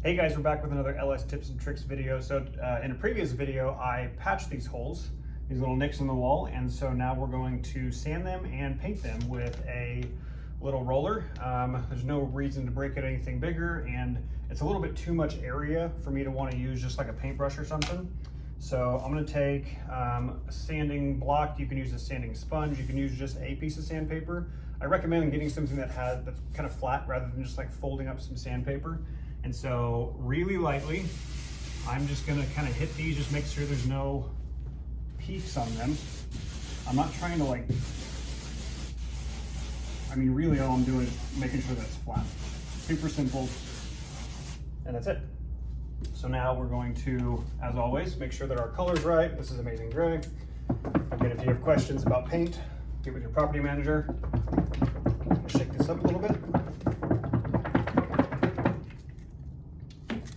Hey guys, we're back with another LS tips and tricks video. So in a previous video, I patched these holes, these little nicks in the wall, and so now we're going to sand them and paint them with a little roller. There's no reason to break it anything bigger, and it's a little bit too much area for me to want to use just like a paintbrush or something. So I'm going to take a sanding block. You can use a sanding sponge. You can use just a piece of sandpaper. I recommend getting something that's kind of flat rather than just like folding up some sandpaper. And so really lightly, I'm just gonna kind of hit these, just make sure there's no peaks on them. I'm not trying to really all I'm doing is making sure that it's flat. Super simple, and that's it. So now we're going to, as always, make sure that our color's right. This is Amazing Gray. Again, if you have questions about paint, get with your property manager. Shake this up a little bit.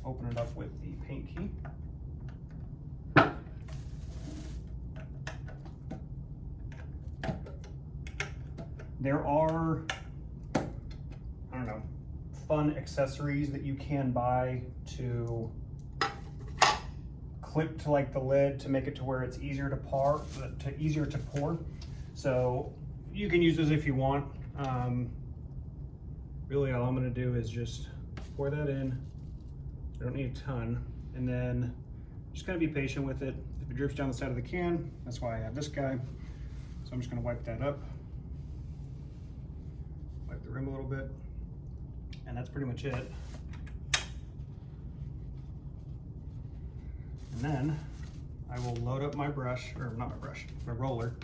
Open it up with the paint key. There are, fun accessories that you can buy to clip to like the lid to make it to where it's easier to pour. So you can use those if you want. Really all I'm gonna do is just pour that in. I don't need a ton, and then just gotta be patient with it. If it drips down the side of the can, that's why I have this guy. So I'm just gonna wipe that up, wipe the rim a little bit, and that's pretty much it. And then I will load up my brush, or not my brush, my roller.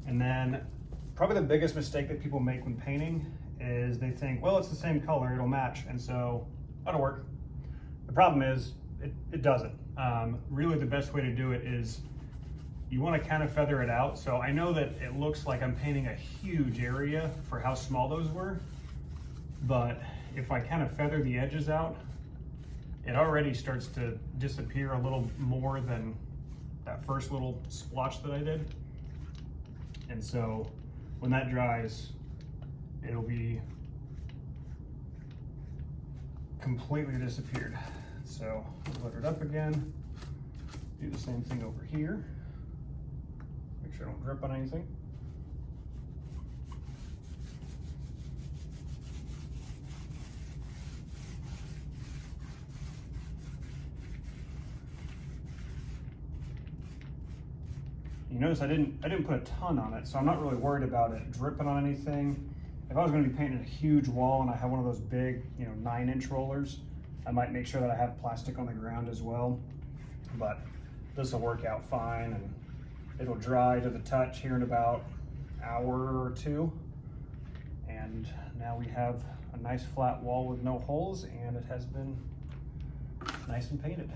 And then probably the biggest mistake that people make when painting is they think, well, it's the same color, it'll match, and so that'll work. The problem is it doesn't. Really the best way to do it is you want to kind of feather it out. So I know that it looks like I'm painting a huge area for how small those were, but if I kind of feather the edges out, it already starts to disappear a little more than that first little splotch that I did. And so when that dries, it'll be completely disappeared. So load it up again, do the same thing over here. Make sure I don't drip on anything. You notice I didn't put a ton on it, so I'm not really worried about it dripping on anything. If I was going to be painting a huge wall and I have one of those big, 9-inch rollers, I might make sure that I have plastic on the ground as well. But this will work out fine, and it'll dry to the touch here in about an hour or two. And now we have a nice flat wall with no holes, and it has been nice and painted.